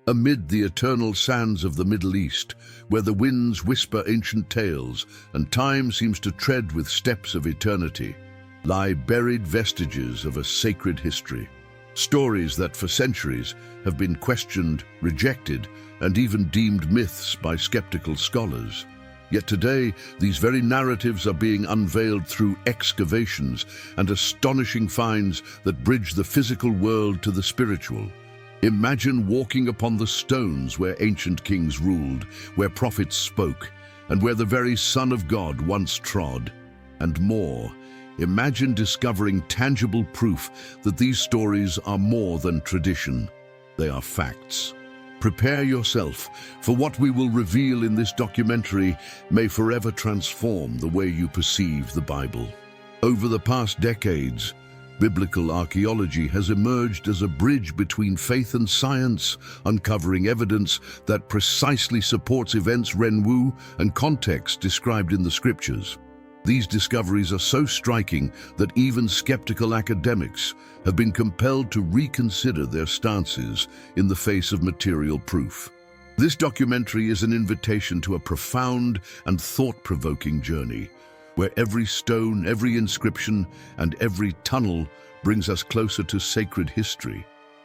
Amid the eternal sands of the Middle East, where the winds whisper ancient tales and time seems to tread with steps of eternity, lie buried vestiges of a sacred history. Stories that for centuries have been questioned, rejected, and even deemed myths by skeptical scholars. Yet today, these very narratives are being unveiled through excavations and astonishing finds that bridge the physical world to the spiritual. Imagine walking upon the stones where ancient kings ruled, where prophets spoke, and where the very Son of God once trod. And more, imagine discovering tangible proof that these stories are more than tradition. They are facts. Prepare yourself, for what we will reveal in this documentary may forever transform the way you perceive the Bible. Over the past decades, biblical archaeology has emerged as a bridge between faith and science, uncovering evidence that precisely supports events, renwu, and context described in the scriptures. These discoveries are so striking that even skeptical academics have been compelled to reconsider their stances in the face of material proof. This documentary is an invitation to a profound and thought-provoking journey, where every stone, every inscription, and every tunnel brings us closer to sacred history,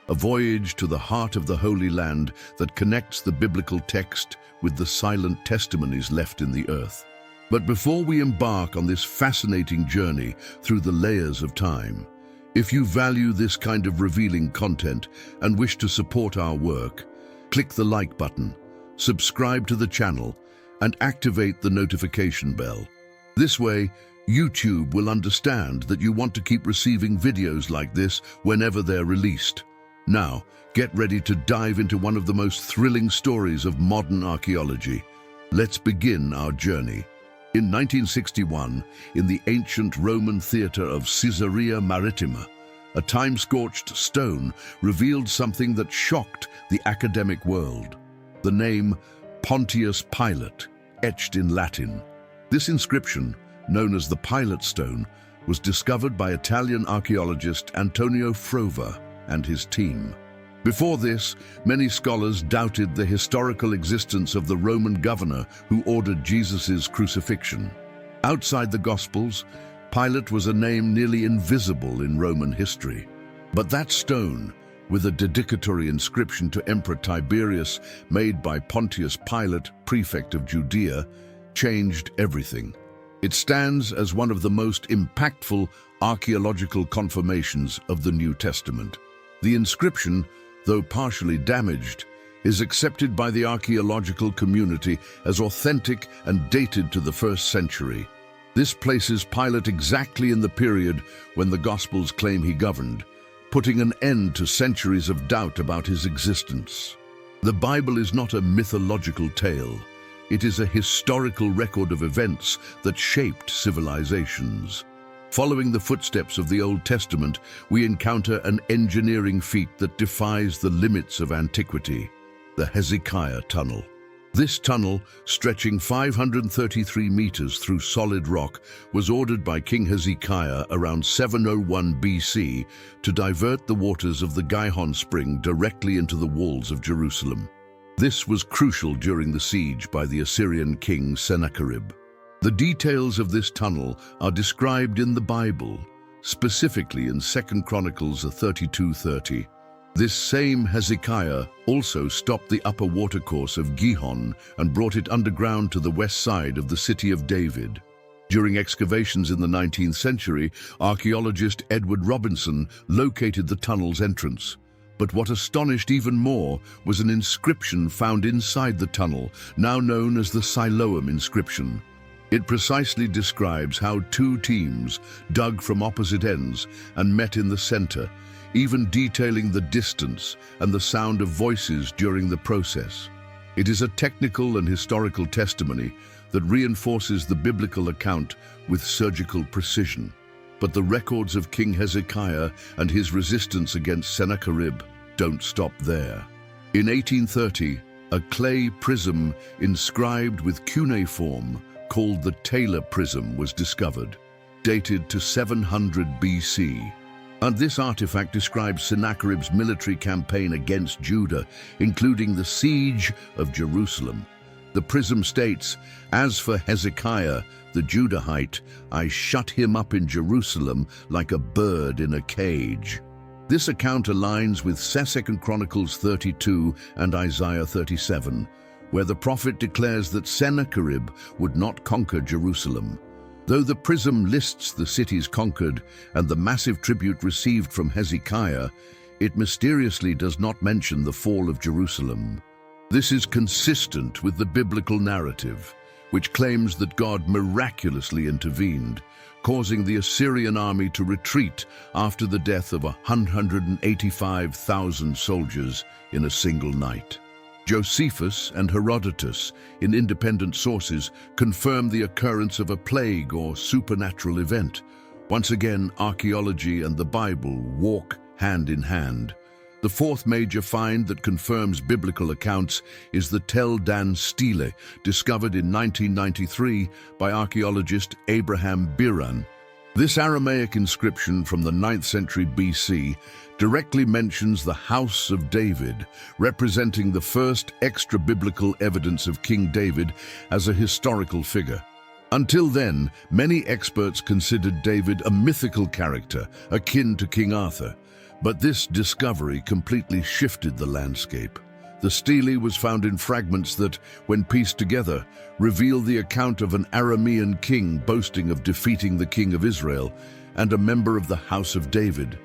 a voyage to the heart of the Holy Land that connects the biblical text with the silent testimonies left in the earth. But before we embark on this fascinating journey through the layers of time, if you value this kind of revealing content and wish to support our work, click the like button, subscribe to the channel, and activate the notification bell. This way, YouTube will understand that you want to keep receiving videos like this whenever they're released. Now, get ready to dive into one of the most thrilling stories of modern archaeology. Let's begin our journey. In 1961, in the ancient Roman theater of Caesarea Maritima, a time-scorched stone revealed something that shocked the academic world. The name Pontius Pilate, etched in Latin. This inscription, known as the Pilate Stone, was discovered by Italian archaeologist Antonio Frova and his team. Before this, many scholars doubted the historical existence of the Roman governor who ordered Jesus' crucifixion. Outside the Gospels, Pilate was a name nearly invisible in Roman history. But that stone, with a dedicatory inscription to Emperor Tiberius made by Pontius Pilate, prefect of Judea, changed everything. It stands as one of the most impactful archaeological confirmations of the New Testament. The inscription, though partially damaged, is accepted by the archaeological community as authentic and dated to the 1st century. This places Pilate exactly in the period when the Gospels claim he governed, putting an end to centuries of doubt about his existence. The Bible is not a mythological tale. It is a historical record of events that shaped civilizations. Following the footsteps of the Old Testament, we encounter an engineering feat that defies the limits of antiquity: the Hezekiah Tunnel. This tunnel, stretching 533 meters through solid rock, was ordered by King Hezekiah around 701 BC to divert the waters of the Gihon Spring directly into the walls of Jerusalem. This was crucial during the siege by the Assyrian king Sennacherib. The details of this tunnel are described in the Bible, specifically in 2 Chronicles 32:30. This same Hezekiah also stopped the upper watercourse of Gihon and brought it underground to the west side of the city of David. During excavations in the 19th century, archaeologist Edward Robinson located the tunnel's entrance. But what astonished even more was an inscription found inside the tunnel, now known as the Siloam inscription. It precisely describes how two teams dug from opposite ends and met in the center, even detailing the distance and the sound of voices during the process. It is a technical and historical testimony that reinforces the biblical account with surgical precision. But the records of King Hezekiah and his resistance against Sennacherib don't stop there. In 1830, a clay prism inscribed with cuneiform called the Taylor prism was discovered, dated to 700 BC. And this artifact describes Sennacherib's military campaign against Judah, including the siege of Jerusalem. The prism states, "As for Hezekiah, the Judahite, I shut him up in Jerusalem like a bird in a cage." This account aligns with 2 Chronicles 32 and Isaiah 37, where the prophet declares that Sennacherib would not conquer Jerusalem. Though the prism lists the cities conquered and the massive tribute received from Hezekiah, it mysteriously does not mention the fall of Jerusalem. This is consistent with the biblical narrative, which claims that God miraculously intervened, causing the Assyrian army to retreat after the death of 185,000 soldiers in a single night. Josephus and Herodotus, in independent sources, confirm the occurrence of a plague or supernatural event. Once again, archaeology and the Bible walk hand in hand. The fourth major find that confirms biblical accounts is the Tel Dan stele, discovered in 1993 by archaeologist Abraham Biran. This Aramaic inscription from the 9th century BC directly mentions the House of David, representing the first extra-biblical evidence of King David as a historical figure. Until then, many experts considered David a mythical character, akin to King Arthur. But this discovery completely shifted the landscape. The stele was found in fragments that, when pieced together, reveal the account of an Aramean king boasting of defeating the king of Israel and a member of the House of David.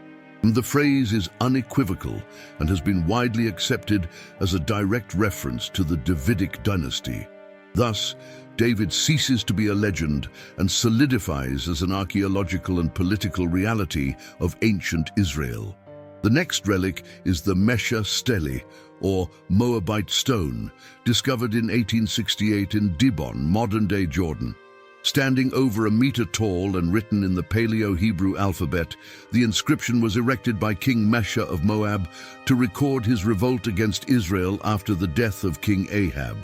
The phrase is unequivocal and has been widely accepted as a direct reference to the Davidic dynasty. Thus, David ceases to be a legend and solidifies as an archaeological and political reality of ancient Israel. The next relic is the Mesha stele, or Moabite stone, discovered in 1868 in Dibon, modern-day Jordan. Standing over a meter tall and written in the Paleo-Hebrew alphabet, the inscription was erected by King Mesha of Moab to record his revolt against Israel after the death of King Ahab.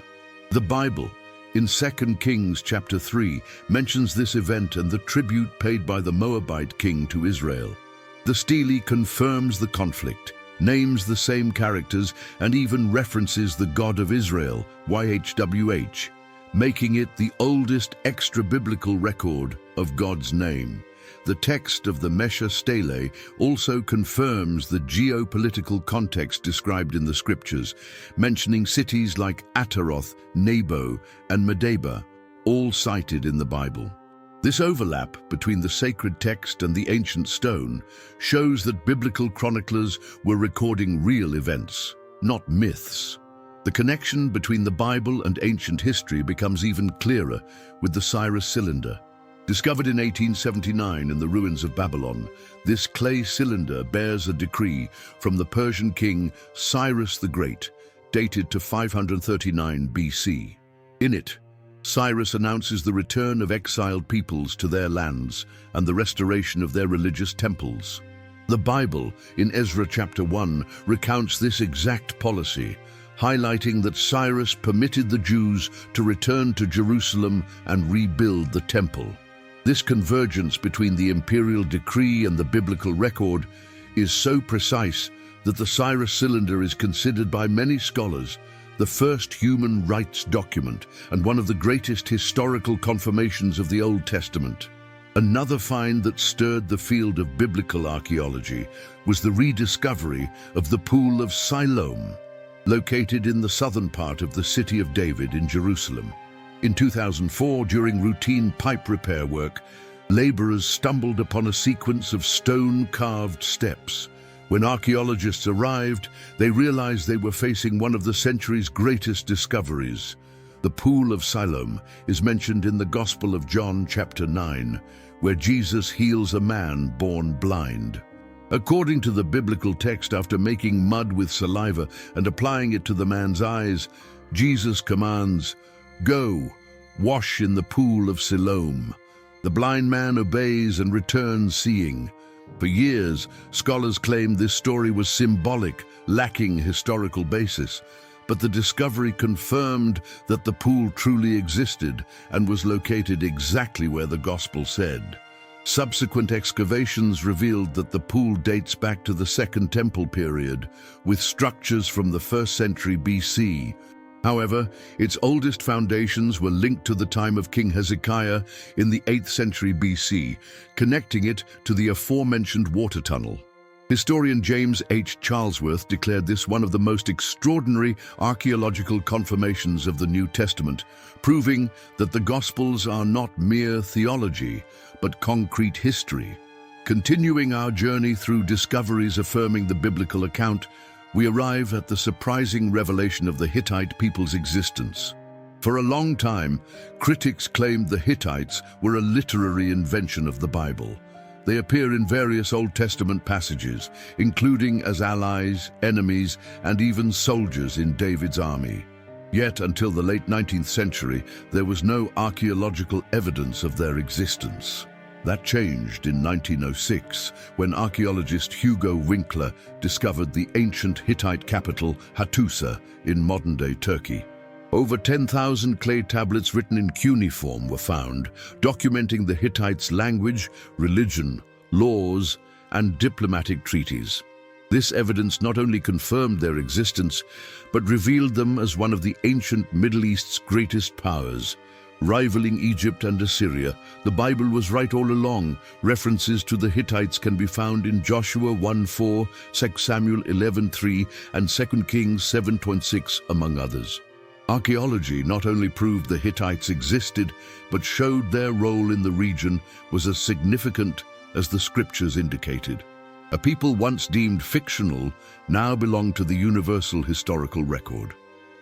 The Bible, in 2 Kings chapter 3, mentions this event and the tribute paid by the Moabite king to Israel. The stele confirms the conflict, names the same characters, and even references the God of Israel, YHWH, making it the oldest extra-biblical record of God's name. The text of the Mesha stele also confirms the geopolitical context described in the scriptures, mentioning cities like Ataroth, Nebo, and Medeba, all cited in the Bible. This overlap between the sacred text and the ancient stone shows that biblical chroniclers were recording real events, not myths. The connection between the Bible and ancient history becomes even clearer with the Cyrus cylinder. Discovered in 1879 in the ruins of Babylon, this clay cylinder bears a decree from the Persian king Cyrus the Great, dated to 539 BC. In it, Cyrus announces the return of exiled peoples to their lands and the restoration of their religious temples. The Bible, in Ezra chapter 1, recounts this exact policy, highlighting that Cyrus permitted the Jews to return to Jerusalem and rebuild the temple. This convergence between the imperial decree and the biblical record is so precise that the Cyrus cylinder is considered by many scholars the first human rights document and one of the greatest historical confirmations of the Old Testament. Another find that stirred the field of biblical archaeology was the rediscovery of the Pool of Siloam, located in the southern part of the city of David in Jerusalem. In 2004, during routine pipe repair work, laborers stumbled upon a sequence of stone-carved steps. When archaeologists arrived, they realized they were facing one of the century's greatest discoveries. The Pool of Siloam is mentioned in the Gospel of John chapter 9, where Jesus heals a man born blind. According to the biblical text, after making mud with saliva and applying it to the man's eyes, Jesus commands, "Go, wash in the Pool of Siloam." The blind man obeys and returns seeing. For years, scholars claimed this story was symbolic, lacking historical basis, but the discovery confirmed that the pool truly existed and was located exactly where the Gospel said. Subsequent excavations revealed that the pool dates back to the Second Temple period, with structures from the 1st century BC. However, its oldest foundations were linked to the time of King Hezekiah in the 8th century BC, connecting it to the aforementioned water tunnel. Historian James H. Charlesworth declared this one of the most extraordinary archaeological confirmations of the New Testament, proving that the Gospels are not mere theology, but concrete history. Continuing our journey through discoveries affirming the biblical account, we arrive at the surprising revelation of the Hittite people's existence. For a long time, critics claimed the Hittites were a literary invention of the Bible. They appear in various Old Testament passages, including as allies, enemies, and even soldiers in David's army. Yet, until the late 19th century, there was no archaeological evidence of their existence. That changed in 1906, when archaeologist Hugo Winkler discovered the ancient Hittite capital Hattusa in modern-day Turkey. Over 10,000 clay tablets written in cuneiform were found, documenting the Hittites' language, religion, laws, and diplomatic treaties. This evidence not only confirmed their existence, but revealed them as one of the ancient Middle East's greatest powers. Rivaling Egypt and Assyria, the Bible was right all along. References to the Hittites can be found in Joshua 1:4, 2 Samuel 11:3, and 2 Kings 7:6, among others. Archaeology not only proved the Hittites existed, but showed their role in the region was as significant as the scriptures indicated. A people once deemed fictional now belong to the universal historical record.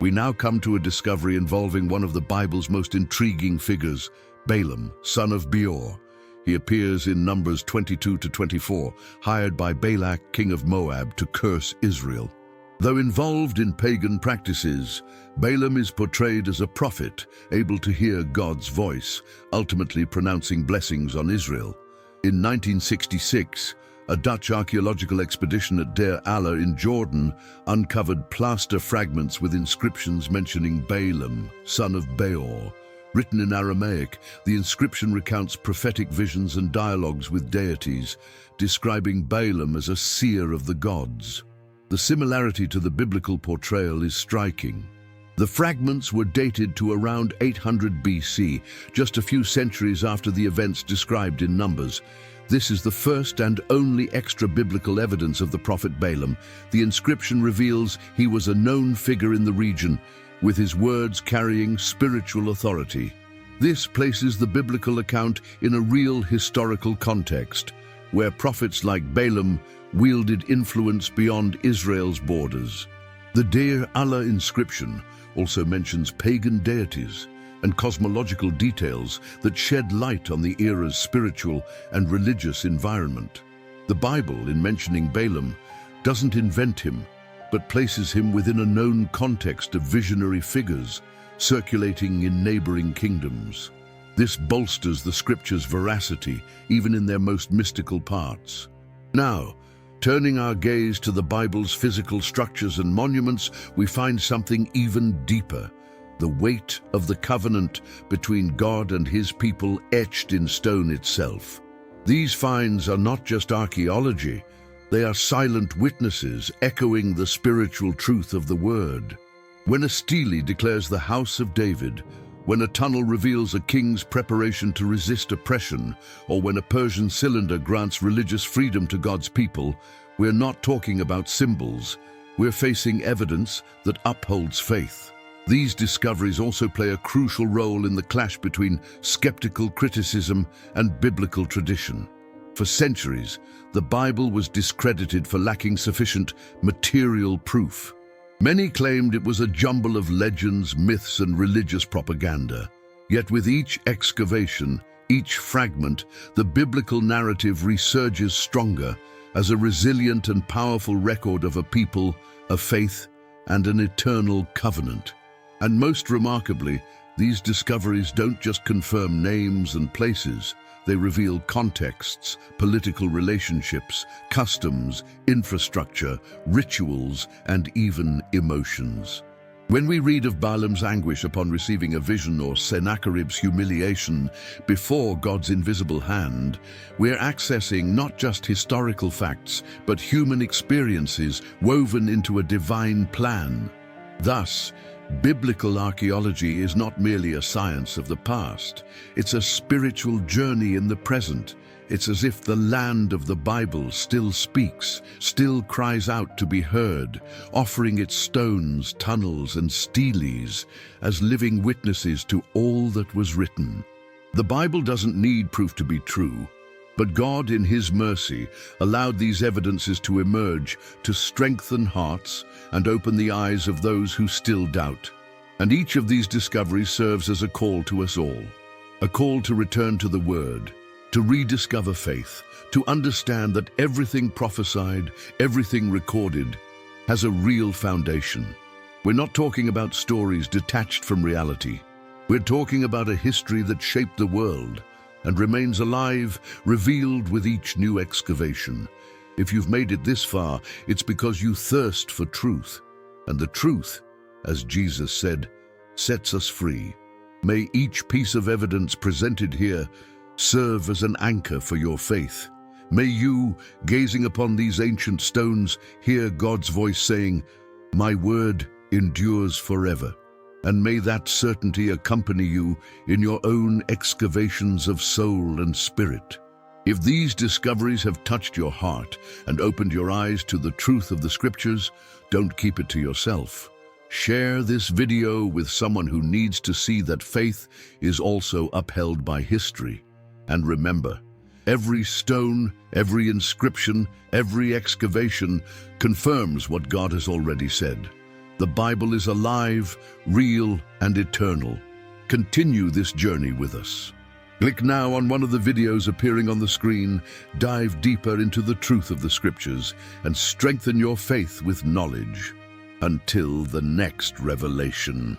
We now come to a discovery involving one of the Bible's most intriguing figures, Balaam, son of Beor. He appears in Numbers 22-24, hired by Balak, king of Moab, to curse Israel. Though involved in pagan practices, Balaam is portrayed as a prophet, able to hear God's voice, ultimately pronouncing blessings on Israel. In 1966, a Dutch archaeological expedition at Deir Allah in Jordan uncovered plaster fragments with inscriptions mentioning Balaam, son of Beor. Written in Aramaic, the inscription recounts prophetic visions and dialogues with deities, describing Balaam as a seer of the gods. The similarity to the biblical portrayal is striking. The fragments were dated to around 800 BC, just a few centuries after the events described in Numbers. This is the first and only extra-biblical evidence of the prophet Balaam. The inscription reveals he was a known figure in the region, with his words carrying spiritual authority. This places the biblical account in a real historical context, where prophets like Balaam wielded influence beyond Israel's borders. The Deir Allah inscription also mentions pagan deities and cosmological details that shed light on the era's spiritual and religious environment. The Bible, in mentioning Balaam, doesn't invent him, but places him within a known context of visionary figures circulating in neighboring kingdoms. This bolsters the scripture's veracity, even in their most mystical parts. Now, turning our gaze to the Bible's physical structures and monuments, we find something even deeper: the weight of the covenant between God and his people etched in stone itself. These finds are not just archaeology, they are silent witnesses echoing the spiritual truth of the word. When a stele declares the house of David, when a tunnel reveals a king's preparation to resist oppression, or when a Persian cylinder grants religious freedom to God's people, we're not talking about symbols, we're facing evidence that upholds faith. These discoveries also play a crucial role in the clash between skeptical criticism and biblical tradition. For centuries, the Bible was discredited for lacking sufficient material proof. Many claimed it was a jumble of legends, myths, and religious propaganda. Yet with each excavation, each fragment, the biblical narrative resurges stronger as a resilient and powerful record of a people, a faith, and an eternal covenant. And most remarkably, these discoveries don't just confirm names and places, they reveal contexts, political relationships, customs, infrastructure, rituals, and even emotions. When we read of Balaam's anguish upon receiving a vision or Sennacherib's humiliation before God's invisible hand, we're accessing not just historical facts, but human experiences woven into a divine plan. Thus, biblical archaeology is not merely a science of the past. It's a spiritual journey in the present. It's as if the land of the Bible still speaks, still cries out to be heard, offering its stones, tunnels, and steles as living witnesses to all that was written. The Bible doesn't need proof to be true, but God, in His mercy, allowed these evidences to emerge to strengthen hearts and open the eyes of those who still doubt. And each of these discoveries serves as a call to us all, a call to return to the Word, to rediscover faith, to understand that everything prophesied, everything recorded, has a real foundation. We're not talking about stories detached from reality. We're talking about a history that shaped the world and remains alive, revealed with each new excavation. If you've made it this far, it's because you thirst for truth. And the truth, as Jesus said, sets us free. May each piece of evidence presented here serve as an anchor for your faith. May you, gazing upon these ancient stones, hear God's voice saying, "My word endures forever." And may that certainty accompany you in your own excavations of soul and spirit. If these discoveries have touched your heart and opened your eyes to the truth of the Scriptures, don't keep it to yourself. Share this video with someone who needs to see that faith is also upheld by history. And remember, every stone, every inscription, every excavation confirms what God has already said. The Bible is alive, real, and eternal. Continue this journey with us. Click now on one of the videos appearing on the screen, dive deeper into the truth of the Scriptures, and strengthen your faith with knowledge. Until the next revelation.